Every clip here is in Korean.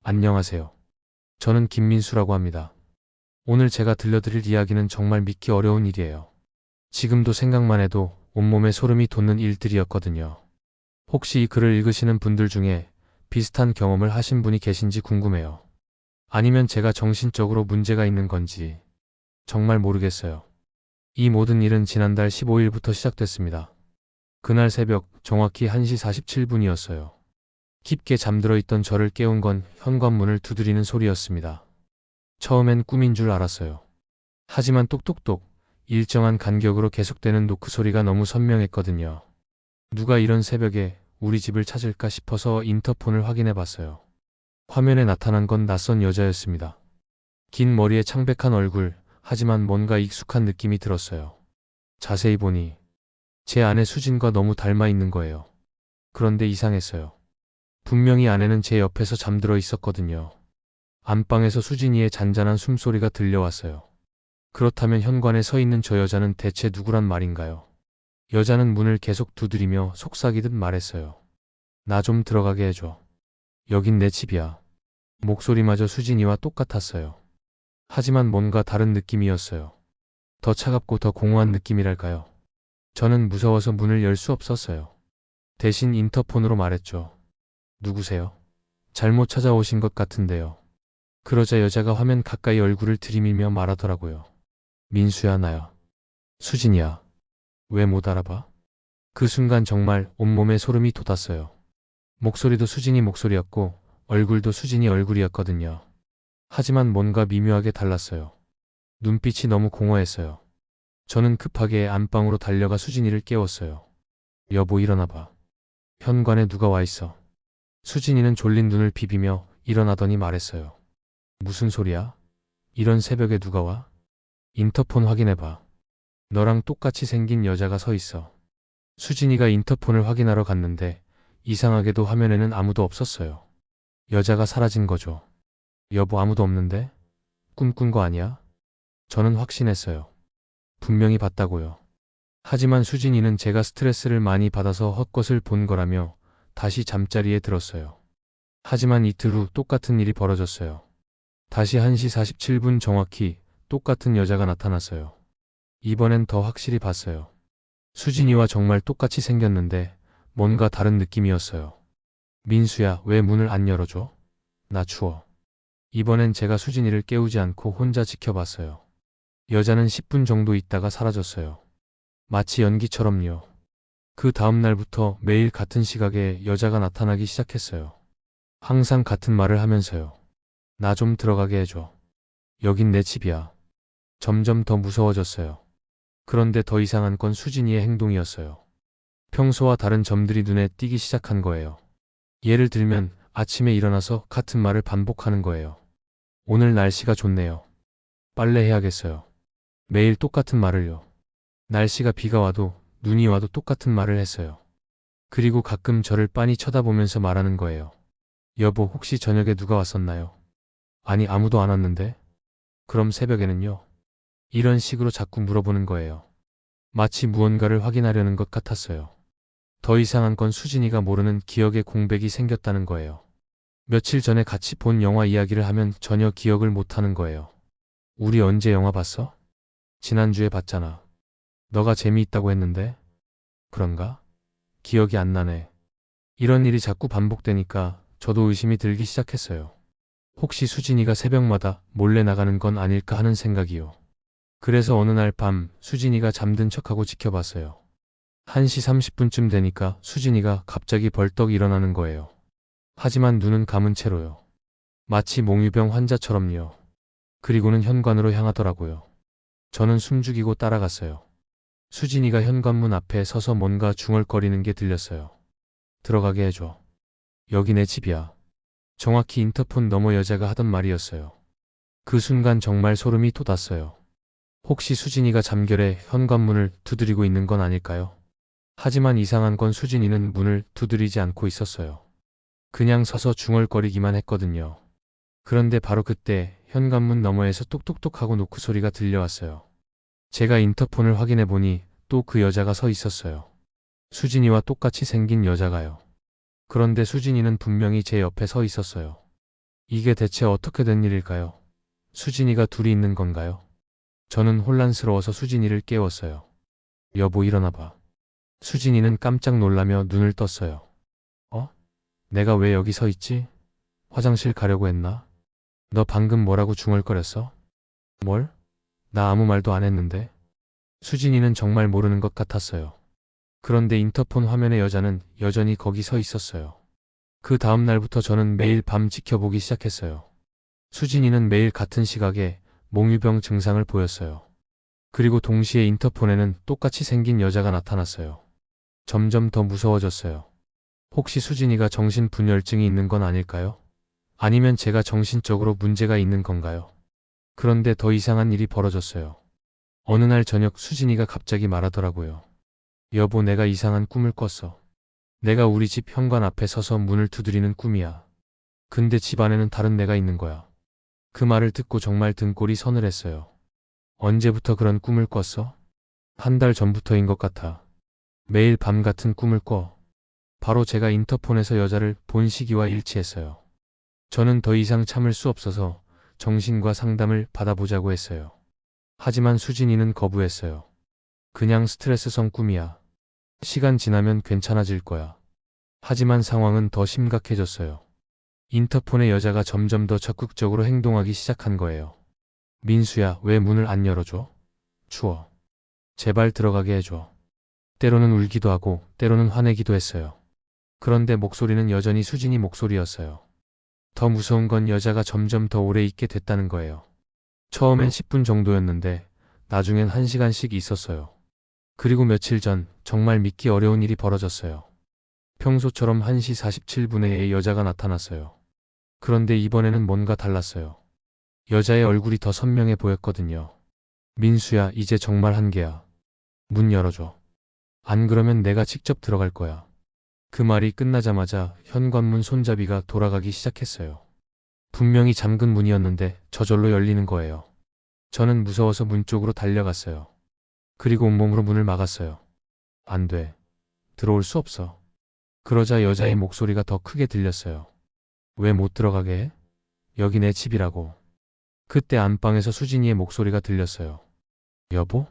안녕하세요. 저는 김민수라고 합니다. 오늘 제가 들려드릴 이야기는 정말 믿기 어려운 일이에요. 지금도 생각만 해도 온몸에 소름이 돋는 일들이었거든요. 혹시 이 글을 읽으시는 분들 중에 비슷한 경험을 하신 분이 계신지 궁금해요. 아니면 제가 정신적으로 문제가 있는 건지 정말 모르겠어요. 이 모든 일은 지난달 15일부터 시작됐습니다. 그날 새벽 정확히 1시 47분이었어요. 깊게 잠들어 있던 저를 깨운 건 현관문을 두드리는 소리였습니다. 처음엔 꿈인 줄 알았어요. 하지만 똑똑똑 일정한 간격으로 계속되는 노크 소리가 너무 선명했거든요. 누가 이런 새벽에 우리 집을 찾을까 싶어서 인터폰을 확인해 봤어요. 화면에 나타난 건 낯선 여자였습니다. 긴 머리에 창백한 얼굴, 하지만 뭔가 익숙한 느낌이 들었어요. 자세히 보니 제 아내 수진과 너무 닮아 있는 거예요. 그런데 이상했어요. 분명히 아내는 제 옆에서 잠들어 있었거든요. 안방에서 수진이의 잔잔한 숨소리가 들려왔어요. 그렇다면 현관에 서 있는 저 여자는 대체 누구란 말인가요? 여자는 문을 계속 두드리며 속삭이듯 말했어요. 나 좀 들어가게 해줘. 여긴 내 집이야. 목소리마저 수진이와 똑같았어요. 하지만 뭔가 다른 느낌이었어요. 더 차갑고 더 공허한 느낌이랄까요? 저는 무서워서 문을 열 수 없었어요. 대신 인터폰으로 말했죠. 누구세요? 잘못 찾아오신 것 같은데요. 그러자 여자가 화면 가까이 얼굴을 들이밀며 말하더라고요. 민수야, 나야. 수진이야. 왜 못 알아봐? 그 순간 정말 온몸에 소름이 돋았어요. 목소리도 수진이 목소리였고 얼굴도 수진이 얼굴이었거든요. 하지만 뭔가 미묘하게 달랐어요. 눈빛이 너무 공허했어요. 저는 급하게 안방으로 달려가 수진이를 깨웠어요. 여보, 일어나봐. 현관에 누가 와 있어. 수진이는 졸린 눈을 비비며 일어나더니 말했어요. 무슨 소리야? 이런 새벽에 누가 와? 인터폰 확인해봐. 너랑 똑같이 생긴 여자가 서 있어. 수진이가 인터폰을 확인하러 갔는데 이상하게도 화면에는 아무도 없었어요. 여자가 사라진 거죠. 여보, 아무도 없는데? 꿈꾼 거 아니야? 저는 확신했어요. 분명히 봤다고요. 하지만 수진이는 제가 스트레스를 많이 받아서 헛것을 본 거라며 다시 잠자리에 들었어요. 하지만 이틀 후 똑같은 일이 벌어졌어요. 다시 1시 47분 정확히 똑같은 여자가 나타났어요. 이번엔 더 확실히 봤어요. 수진이와 정말 똑같이 생겼는데 뭔가 다른 느낌이었어요. 민수야, 왜 문을 안 열어줘? 나 추워. 이번엔 제가 수진이를 깨우지 않고 혼자 지켜봤어요. 여자는 10분 정도 있다가 사라졌어요. 마치 연기처럼요. 그 다음 날부터 매일 같은 시각에 여자가 나타나기 시작했어요. 항상 같은 말을 하면서요. 나 좀 들어가게 해줘. 여긴 내 집이야. 점점 더 무서워졌어요. 그런데 더 이상한 건 수진이의 행동이었어요. 평소와 다른 점들이 눈에 띄기 시작한 거예요. 예를 들면 아침에 일어나서 같은 말을 반복하는 거예요. 오늘 날씨가 좋네요. 빨래해야겠어요. 매일 똑같은 말을요. 날씨가 비가 와도 눈이 와도 똑같은 말을 했어요. 그리고 가끔 저를 빤히 쳐다보면서 말하는 거예요. 여보, 혹시 저녁에 누가 왔었나요? 아니, 아무도 안 왔는데? 그럼 새벽에는요? 이런 식으로 자꾸 물어보는 거예요. 마치 무언가를 확인하려는 것 같았어요. 더 이상한 건 수진이가 모르는 기억에 공백이 생겼다는 거예요. 며칠 전에 같이 본 영화 이야기를 하면 전혀 기억을 못하는 거예요. 우리 언제 영화 봤어? 지난주에 봤잖아. 너가 재미있다고 했는데? 그런가? 기억이 안 나네. 이런 일이 자꾸 반복되니까 저도 의심이 들기 시작했어요. 혹시 수진이가 새벽마다 몰래 나가는 건 아닐까 하는 생각이요. 그래서 어느 날 밤 수진이가 잠든 척하고 지켜봤어요. 1시 30분쯤 되니까 수진이가 갑자기 벌떡 일어나는 거예요. 하지만 눈은 감은 채로요. 마치 몽유병 환자처럼요. 그리고는 현관으로 향하더라고요. 저는 숨죽이고 따라갔어요. 수진이가 현관문 앞에 서서 뭔가 중얼거리는 게 들렸어요. 들어가게 해줘. 여기 내 집이야. 정확히 인터폰 너머 여자가 하던 말이었어요. 그 순간 정말 소름이 돋았어요. 혹시 수진이가 잠결에 현관문을 두드리고 있는 건 아닐까요? 하지만 이상한 건 수진이는 문을 두드리지 않고 있었어요. 그냥 서서 중얼거리기만 했거든요. 그런데 바로 그때 현관문 너머에서 똑똑똑 하고 노크 소리가 들려왔어요. 제가 인터폰을 확인해 보니 또 그 여자가 서 있었어요. 수진이와 똑같이 생긴 여자가요. 그런데 수진이는 분명히 제 옆에 서 있었어요. 이게 대체 어떻게 된 일일까요? 수진이가 둘이 있는 건가요? 저는 혼란스러워서 수진이를 깨웠어요. 여보, 일어나봐. 수진이는 깜짝 놀라며 눈을 떴어요. 어? 내가 왜 여기 서 있지? 화장실 가려고 했나? 너 방금 뭐라고 중얼거렸어? 뭘? 나 아무 말도 안 했는데. 수진이는 정말 모르는 것 같았어요. 그런데 인터폰 화면의 여자는 여전히 거기 서 있었어요. 그 다음 날부터 저는 매일 밤 지켜보기 시작했어요. 수진이는 매일 같은 시각에 몽유병 증상을 보였어요. 그리고 동시에 인터폰에는 똑같이 생긴 여자가 나타났어요. 점점 더 무서워졌어요. 혹시 수진이가 정신분열증이 있는 건 아닐까요? 아니면 제가 정신적으로 문제가 있는 건가요? 그런데 더 이상한 일이 벌어졌어요. 어느 날 저녁 수진이가 갑자기 말하더라고요. 여보, 내가 이상한 꿈을 꿨어. 내가 우리 집 현관 앞에 서서 문을 두드리는 꿈이야. 근데 집 안에는 다른 내가 있는 거야. 그 말을 듣고 정말 등골이 서늘했어요. 언제부터 그런 꿈을 꿨어? 한 달 전부터인 것 같아. 매일 밤 같은 꿈을 꿔. 바로 제가 인터폰에서 여자를 본 시기와 일치했어요. 저는 더 이상 참을 수 없어서 정신과 상담을 받아보자고 했어요. 하지만 수진이는 거부했어요. 그냥 스트레스성 꿈이야. 시간 지나면 괜찮아질 거야. 하지만 상황은 더 심각해졌어요. 인터폰의 여자가 점점 더 적극적으로 행동하기 시작한 거예요. 민수야, 왜 문을 안 열어줘? 추워. 제발 들어가게 해줘. 때로는 울기도 하고 때로는 화내기도 했어요. 그런데 목소리는 여전히 수진이 목소리였어요. 더 무서운 건 여자가 점점 더 오래 있게 됐다는 거예요. 처음엔 10분 정도였는데 나중엔 1시간씩 있었어요. 그리고 며칠 전 정말 믿기 어려운 일이 벌어졌어요. 평소처럼 1시 47분에 여자가 나타났어요. 그런데 이번에는 뭔가 달랐어요. 여자의 얼굴이 더 선명해 보였거든요. 민수야, 이제 정말 한계야. 문 열어줘. 안 그러면 내가 직접 들어갈 거야. 그 말이 끝나자마자 현관문 손잡이가 돌아가기 시작했어요. 분명히 잠근 문이었는데 저절로 열리는 거예요. 저는 무서워서 문 쪽으로 달려갔어요. 그리고 온몸으로 문을 막았어요. 안 돼. 들어올 수 없어. 그러자 여자의 목소리가 더 크게 들렸어요. 왜 못 들어가게 해? 여기 내 집이라고. 그때 안방에서 수진이의 목소리가 들렸어요. 여보?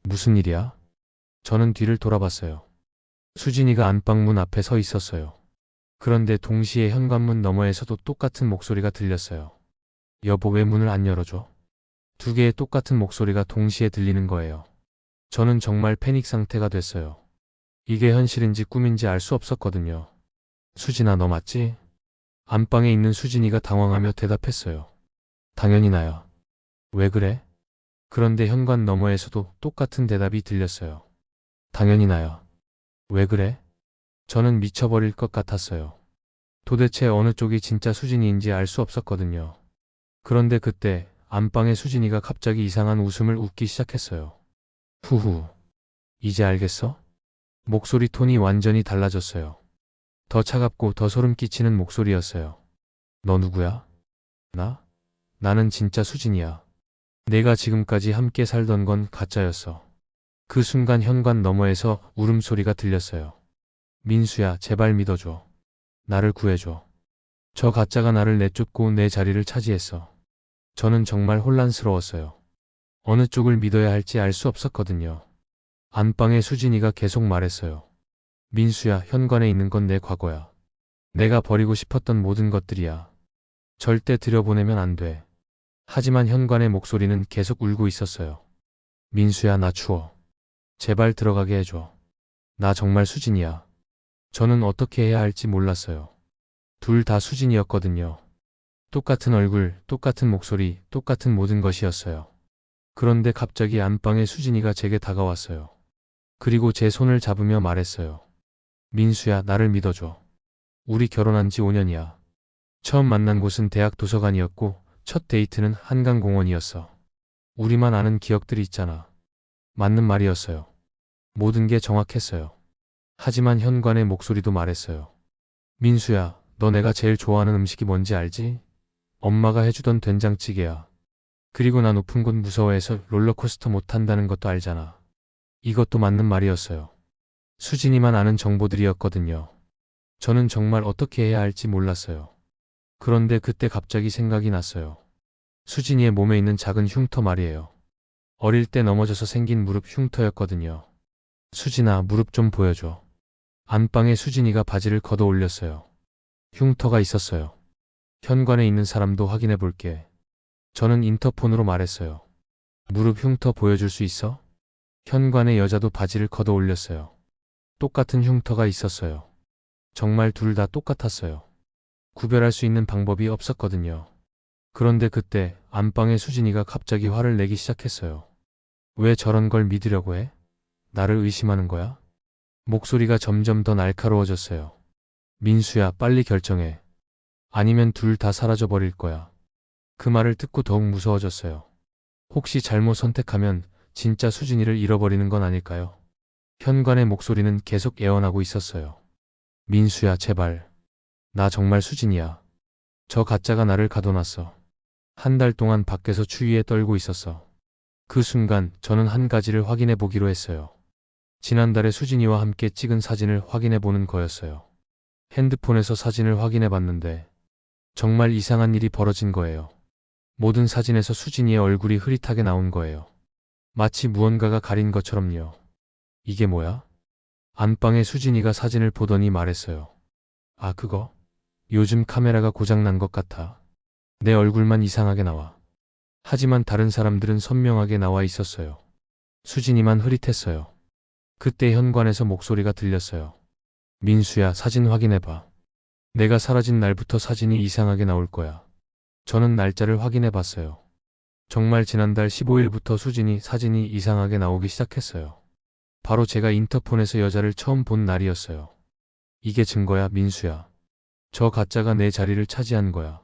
무슨 일이야? 저는 뒤를 돌아봤어요. 수진이가 안방문 앞에 서 있었어요. 그런데 동시에 현관문 너머에서도 똑같은 목소리가 들렸어요. 여보, 왜 문을 안 열어줘? 두 개의 똑같은 목소리가 동시에 들리는 거예요. 저는 정말 패닉 상태가 됐어요. 이게 현실인지 꿈인지 알 수 없었거든요. 수진아, 너 맞지? 안방에 있는 수진이가 당황하며 대답했어요. 당연히 나야. 왜 그래? 그런데 현관 너머에서도 똑같은 대답이 들렸어요. 당연히 나야. 왜 그래? 저는 미쳐버릴 것 같았어요. 도대체 어느 쪽이 진짜 수진이인지 알 수 없었거든요. 그런데 그때 안방의 수진이가 갑자기 이상한 웃음을 웃기 시작했어요. 후후. 이제 알겠어? 목소리 톤이 완전히 달라졌어요. 더 차갑고 더 소름 끼치는 목소리였어요. 너 누구야? 나는 진짜 수진이야. 내가 지금까지 함께 살던 건 가짜였어. 그 순간 현관 너머에서 울음소리가 들렸어요. 민수야, 제발 믿어줘. 나를 구해줘. 저 가짜가 나를 내쫓고 내 자리를 차지했어. 저는 정말 혼란스러웠어요. 어느 쪽을 믿어야 할지 알 수 없었거든요. 안방의 수진이가 계속 말했어요. 민수야, 현관에 있는 건 내 과거야. 내가 버리고 싶었던 모든 것들이야. 절대 들여보내면 안 돼. 하지만 현관의 목소리는 계속 울고 있었어요. 민수야, 나 추워. 제발 들어가게 해줘. 나 정말 수진이야. 저는 어떻게 해야 할지 몰랐어요. 둘 다 수진이었거든요. 똑같은 얼굴, 똑같은 목소리, 똑같은 모든 것이었어요. 그런데 갑자기 안방에 수진이가 제게 다가왔어요. 그리고 제 손을 잡으며 말했어요. 민수야, 나를 믿어줘. 우리 결혼한 지 5년이야. 처음 만난 곳은 대학 도서관이었고 첫 데이트는 한강공원이었어. 우리만 아는 기억들이 있잖아. 맞는 말이었어요. 모든 게 정확했어요. 하지만 현관의 목소리도 말했어요. 민수야, 너 내가 제일 좋아하는 음식이 뭔지 알지? 엄마가 해주던 된장찌개야. 그리고 나 높은 곳 무서워해서 롤러코스터 못 탄다는 것도 알잖아. 이것도 맞는 말이었어요. 수진이만 아는 정보들이었거든요. 저는 정말 어떻게 해야 할지 몰랐어요. 그런데 그때 갑자기 생각이 났어요. 수진이의 몸에 있는 작은 흉터 말이에요. 어릴 때 넘어져서 생긴 무릎 흉터였거든요. 수진아, 무릎 좀 보여줘. 안방에 수진이가 바지를 걷어 올렸어요. 흉터가 있었어요. 현관에 있는 사람도 확인해 볼게. 저는 인터폰으로 말했어요. 무릎 흉터 보여줄 수 있어? 현관의 여자도 바지를 걷어 올렸어요. 똑같은 흉터가 있었어요. 정말 둘 다 똑같았어요. 구별할 수 있는 방법이 없었거든요. 그런데 그때 안방에 수진이가 갑자기 화를 내기 시작했어요. 왜 저런 걸 믿으려고 해? 나를 의심하는 거야? 목소리가 점점 더 날카로워졌어요. 민수야, 빨리 결정해. 아니면 둘 다 사라져 버릴 거야. 그 말을 듣고 더욱 무서워졌어요. 혹시 잘못 선택하면 진짜 수진이를 잃어버리는 건 아닐까요? 현관의 목소리는 계속 애원하고 있었어요. 민수야, 제발. 나 정말 수진이야. 저 가짜가 나를 가둬놨어. 한 달 동안 밖에서 추위에 떨고 있었어. 그 순간 저는 한 가지를 확인해 보기로 했어요. 지난달에 수진이와 함께 찍은 사진을 확인해 보는 거였어요. 핸드폰에서 사진을 확인해 봤는데 정말 이상한 일이 벌어진 거예요. 모든 사진에서 수진이의 얼굴이 흐릿하게 나온 거예요. 마치 무언가가 가린 것처럼요. 이게 뭐야? 안방에 수진이가 사진을 보더니 말했어요. 아, 그거? 요즘 카메라가 고장난 것 같아. 내 얼굴만 이상하게 나와. 하지만 다른 사람들은 선명하게 나와 있었어요. 수진이만 흐릿했어요. 그때 현관에서 목소리가 들렸어요. 민수야, 사진 확인해봐. 내가 사라진 날부터 사진이 이상하게 나올 거야. 저는 날짜를 확인해 봤어요. 정말 지난달 15일부터 수진이 사진이 이상하게 나오기 시작했어요. 바로 제가 인터폰에서 여자를 처음 본 날이었어요. 이게 증거야, 민수야. 저 가짜가 내 자리를 차지한 거야.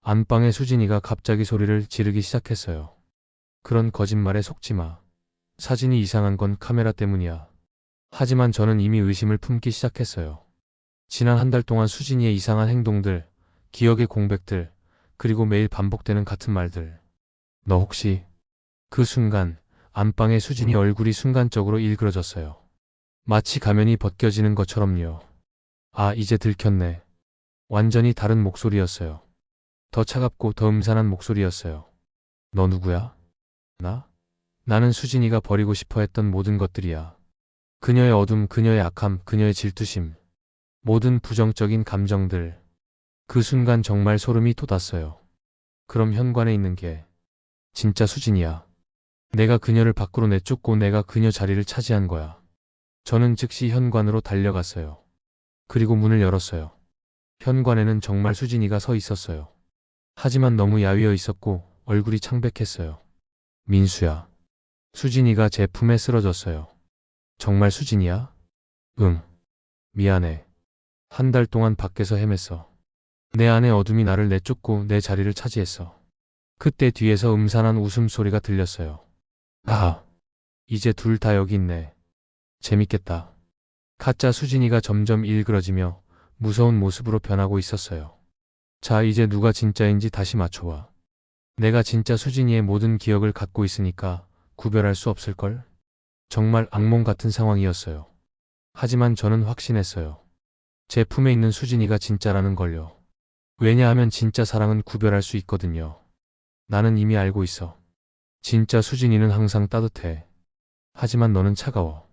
안방에 수진이가 갑자기 소리를 지르기 시작했어요. 그런 거짓말에 속지 마. 사진이 이상한 건 카메라 때문이야. 하지만 저는 이미 의심을 품기 시작했어요. 지난 한 달 동안 수진이의 이상한 행동들, 기억의 공백들, 그리고 매일 반복되는 같은 말들. 너 혹시... 그 순간 안방의 수진이 얼굴이 순간적으로 일그러졌어요. 마치 가면이 벗겨지는 것처럼요. 아, 이제 들켰네. 완전히 다른 목소리였어요. 더 차갑고 더 음산한 목소리였어요. 너 누구야? 나? 나는 수진이가 버리고 싶어 했던 모든 것들이야. 그녀의 어둠, 그녀의 악함, 그녀의 질투심. 모든 부정적인 감정들. 그 순간 정말 소름이 돋았어요. 그럼 현관에 있는 게 진짜 수진이야. 내가 그녀를 밖으로 내쫓고 내가 그녀 자리를 차지한 거야. 저는 즉시 현관으로 달려갔어요. 그리고 문을 열었어요. 현관에는 정말 수진이가 서 있었어요. 하지만 너무 야위어 있었고 얼굴이 창백했어요. 민수야. 수진이가 제 품에 쓰러졌어요. 정말 수진이야? 응. 미안해. 한 달 동안 밖에서 헤맸어. 내 안의 어둠이 나를 내쫓고 내 자리를 차지했어. 그때 뒤에서 음산한 웃음소리가 들렸어요. 아, 이제 둘 다 여기 있네. 재밌겠다. 가짜 수진이가 점점 일그러지며 무서운 모습으로 변하고 있었어요. 자, 이제 누가 진짜인지 다시 맞춰봐. 내가 진짜 수진이의 모든 기억을 갖고 있으니까 구별할 수 없을걸? 정말 악몽 같은 상황이었어요. 하지만 저는 확신했어요. 제 품에 있는 수진이가 진짜라는 걸요. 왜냐하면 진짜 사랑은 구별할 수 있거든요. 나는 이미 알고 있어. 진짜 수진이는 항상 따뜻해. 하지만 너는 차가워.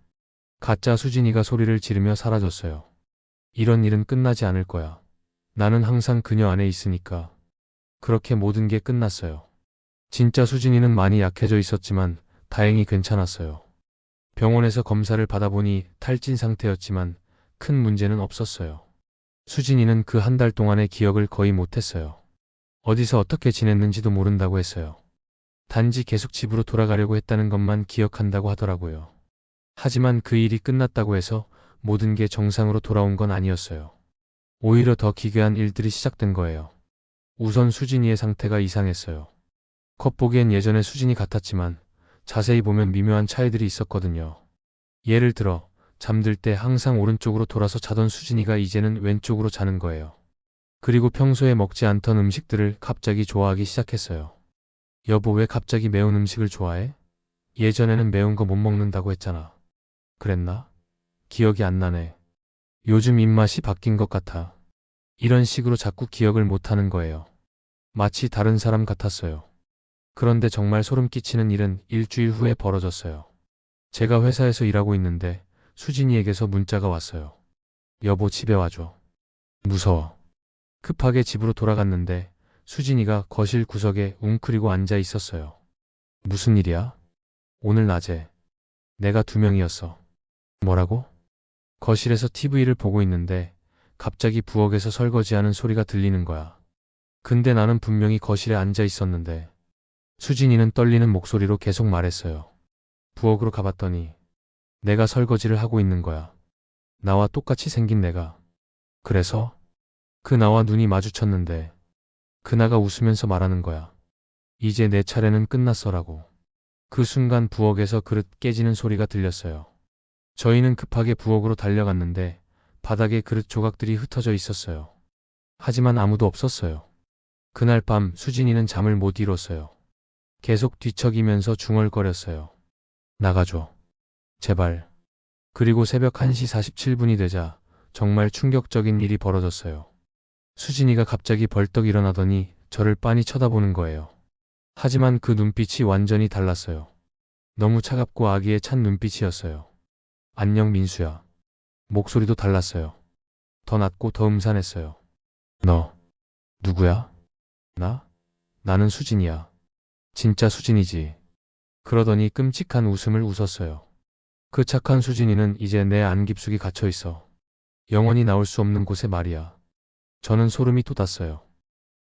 가짜 수진이가 소리를 지르며 사라졌어요. 이런 일은 끝나지 않을 거야. 나는 항상 그녀 안에 있으니까. 그렇게 모든 게 끝났어요. 진짜 수진이는 많이 약해져 있었지만 다행히 괜찮았어요. 병원에서 검사를 받아보니 탈진 상태였지만 큰 문제는 없었어요. 수진이는 그 한 달 동안의 기억을 거의 못했어요. 어디서 어떻게 지냈는지도 모른다고 했어요. 단지 계속 집으로 돌아가려고 했다는 것만 기억한다고 하더라고요. 하지만 그 일이 끝났다고 해서 모든 게 정상으로 돌아온 건 아니었어요. 오히려 더 기괴한 일들이 시작된 거예요. 우선 수진이의 상태가 이상했어요. 겉보기엔 예전의 수진이 같았지만 자세히 보면 미묘한 차이들이 있었거든요. 예를 들어 잠들 때 항상 오른쪽으로 돌아서 자던 수진이가 이제는 왼쪽으로 자는 거예요. 그리고 평소에 먹지 않던 음식들을 갑자기 좋아하기 시작했어요. 여보, 왜 갑자기 매운 음식을 좋아해? 예전에는 매운 거 못 먹는다고 했잖아. 그랬나? 기억이 안 나네. 요즘 입맛이 바뀐 것 같아. 이런 식으로 자꾸 기억을 못하는 거예요. 마치 다른 사람 같았어요. 그런데 정말 소름 끼치는 일은 일주일 후에 벌어졌어요. 제가 회사에서 일하고 있는데 수진이에게서 문자가 왔어요. 여보, 집에 와줘. 무서워. 급하게 집으로 돌아갔는데 수진이가 거실 구석에 웅크리고 앉아 있었어요. 무슨 일이야? 오늘 낮에 내가 2명이었어. 뭐라고? 거실에서 TV를 보고 있는데 갑자기 부엌에서 설거지하는 소리가 들리는 거야. 근데 나는 분명히 거실에 앉아 있었는데 수진이는 떨리는 목소리로 계속 말했어요. 부엌으로 가봤더니 내가 설거지를 하고 있는 거야. 나와 똑같이 생긴 내가. 그래서 그 나와 눈이 마주쳤는데 그 나가 웃으면서 말하는 거야. 이제 내 차례는 끝났어라고. 그 순간 부엌에서 그릇 깨지는 소리가 들렸어요. 저희는 급하게 부엌으로 달려갔는데 바닥에 그릇 조각들이 흩어져 있었어요. 하지만 아무도 없었어요. 그날 밤 수진이는 잠을 못 이뤘어요. 계속 뒤척이면서 중얼거렸어요. 나가줘. 제발. 그리고 새벽 1시 47분이 되자 정말 충격적인 일이 벌어졌어요. 수진이가 갑자기 벌떡 일어나더니 저를 빤히 쳐다보는 거예요. 하지만 그 눈빛이 완전히 달랐어요. 너무 차갑고 아기에 찬 눈빛이었어요. 안녕 민수야. 목소리도 달랐어요. 더 낮고 더 음산했어요. 너 누구야? 나는 수진이야. 진짜 수진이지. 그러더니 끔찍한 웃음을 웃었어요. 그 착한 수진이는 이제 내 안 깊숙이 갇혀 있어. 영원히 나올 수 없는 곳에 말이야. 저는 소름이 돋았어요.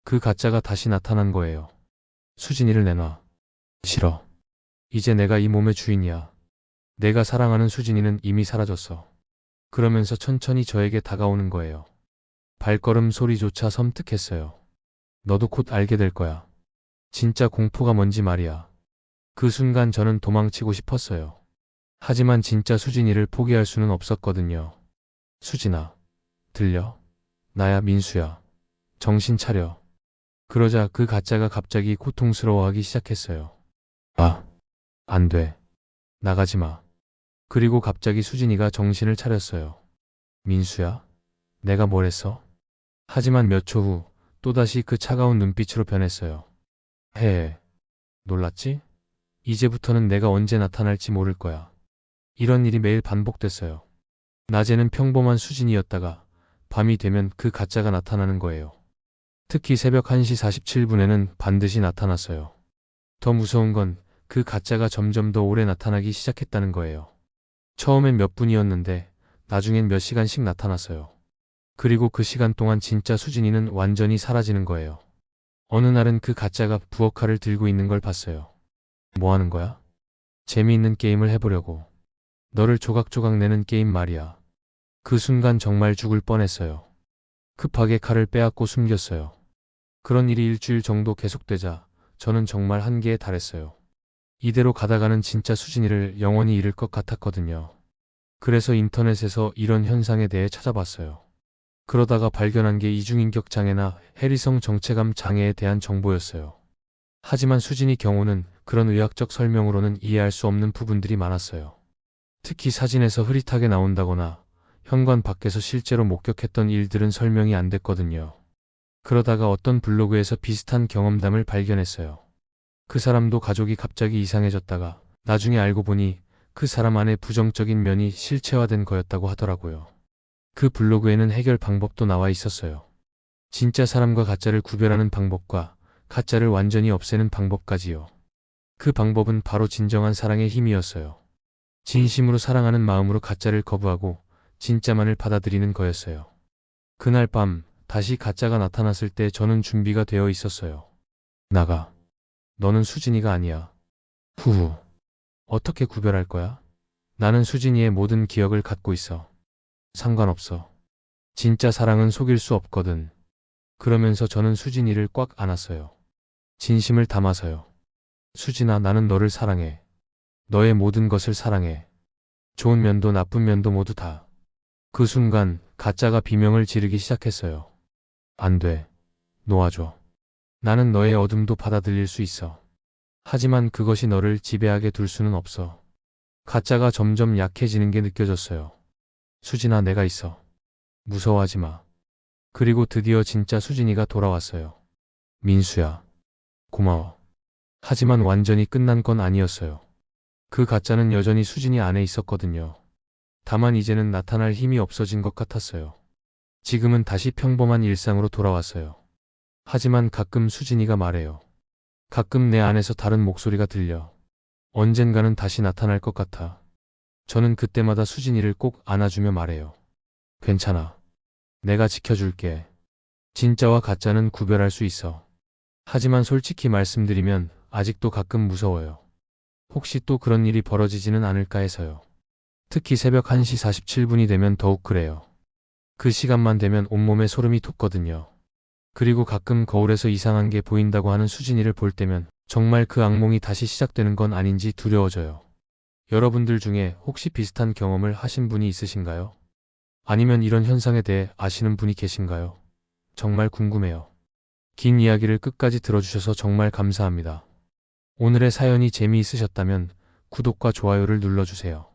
그 가짜가 다시 나타난 거예요. 수진이를 내놔. 싫어. 이제 내가 이 몸의 주인이야. 내가 사랑하는 수진이는 이미 사라졌어. 그러면서 천천히 저에게 다가오는 거예요. 발걸음 소리조차 섬뜩했어요. 너도 곧 알게 될 거야. 진짜 공포가 뭔지 말이야. 그 순간 저는 도망치고 싶었어요. 하지만 진짜 수진이를 포기할 수는 없었거든요. 수진아, 들려? 나야 민수야. 정신 차려. 그러자 그 가짜가 갑자기 고통스러워하기 시작했어요. 아, 안 돼. 나가지 마. 그리고 갑자기 수진이가 정신을 차렸어요. 민수야? 내가 뭘 했어? 하지만 몇 초 후 또다시 그 차가운 눈빛으로 변했어요. 헤헤. 놀랐지? 이제부터는 내가 언제 나타날지 모를 거야. 이런 일이 매일 반복됐어요. 낮에는 평범한 수진이었다가 밤이 되면 그 가짜가 나타나는 거예요. 특히 새벽 1시 47분에는 반드시 나타났어요. 더 무서운 건 그 가짜가 점점 더 오래 나타나기 시작했다는 거예요. 처음엔 몇 분이었는데 나중엔 몇 시간씩 나타났어요. 그리고 그 시간 동안 진짜 수진이는 완전히 사라지는 거예요. 어느 날은 그 가짜가 부엌칼을 들고 있는 걸 봤어요. 뭐 하는 거야? 재미있는 게임을 해보려고. 너를 조각조각 내는 게임 말이야. 그 순간 정말 죽을 뻔했어요. 급하게 칼을 빼앗고 숨겼어요. 그런 일이 일주일 정도 계속되자 저는 정말 한계에 달했어요. 이대로 가다가는 진짜 수진이를 영원히 잃을 것 같았거든요. 그래서 인터넷에서 이런 현상에 대해 찾아봤어요. 그러다가 발견한 게 이중인격 장애나 해리성 정체감 장애에 대한 정보였어요. 하지만 수진이 경우는 그런 의학적 설명으로는 이해할 수 없는 부분들이 많았어요. 특히 사진에서 흐릿하게 나온다거나 현관 밖에서 실제로 목격했던 일들은 설명이 안 됐거든요. 그러다가 어떤 블로그에서 비슷한 경험담을 발견했어요. 그 사람도 가족이 갑자기 이상해졌다가 나중에 알고 보니 그 사람 안에 부정적인 면이 실체화된 거였다고 하더라고요. 그 블로그에는 해결 방법도 나와 있었어요. 진짜 사람과 가짜를 구별하는 방법과 가짜를 완전히 없애는 방법까지요. 그 방법은 바로 진정한 사랑의 힘이었어요. 진심으로 사랑하는 마음으로 가짜를 거부하고 진짜만을 받아들이는 거였어요. 그날 밤 다시 가짜가 나타났을 때 저는 준비가 되어 있었어요. 나가. 너는 수진이가 아니야. 후후. 어떻게 구별할 거야? 나는 수진이의 모든 기억을 갖고 있어. 상관없어. 진짜 사랑은 속일 수 없거든. 그러면서 저는 수진이를 꽉 안았어요. 진심을 담아서요. 수진아, 나는 너를 사랑해. 너의 모든 것을 사랑해. 좋은 면도 나쁜 면도 모두 다. 그 순간 가짜가 비명을 지르기 시작했어요. 안 돼. 놓아줘. 나는 너의 어둠도 받아들일 수 있어. 하지만 그것이 너를 지배하게 둘 수는 없어. 가짜가 점점 약해지는 게 느껴졌어요. 수진아, 내가 있어. 무서워하지 마. 그리고 드디어 진짜 수진이가 돌아왔어요. 민수야, 고마워. 하지만 완전히 끝난 건 아니었어요. 그 가짜는 여전히 수진이 안에 있었거든요. 다만 이제는 나타날 힘이 없어진 것 같았어요. 지금은 다시 평범한 일상으로 돌아왔어요. 하지만 가끔 수진이가 말해요. 가끔 내 안에서 다른 목소리가 들려. 언젠가는 다시 나타날 것 같아. 저는 그때마다 수진이를 꼭 안아주며 말해요. 괜찮아. 내가 지켜줄게. 진짜와 가짜는 구별할 수 있어. 하지만 솔직히 말씀드리면 아직도 가끔 무서워요. 혹시 또 그런 일이 벌어지지는 않을까 해서요. 특히 새벽 1시 47분이 되면 더욱 그래요. 그 시간만 되면 온몸에 소름이 돋거든요. 그리고 가끔 거울에서 이상한 게 보인다고 하는 수진이를 볼 때면 정말 그 악몽이 다시 시작되는 건 아닌지 두려워져요. 여러분들 중에 혹시 비슷한 경험을 하신 분이 있으신가요? 아니면 이런 현상에 대해 아시는 분이 계신가요? 정말 궁금해요. 긴 이야기를 끝까지 들어주셔서 정말 감사합니다. 오늘의 사연이 재미있으셨다면 구독과 좋아요를 눌러주세요.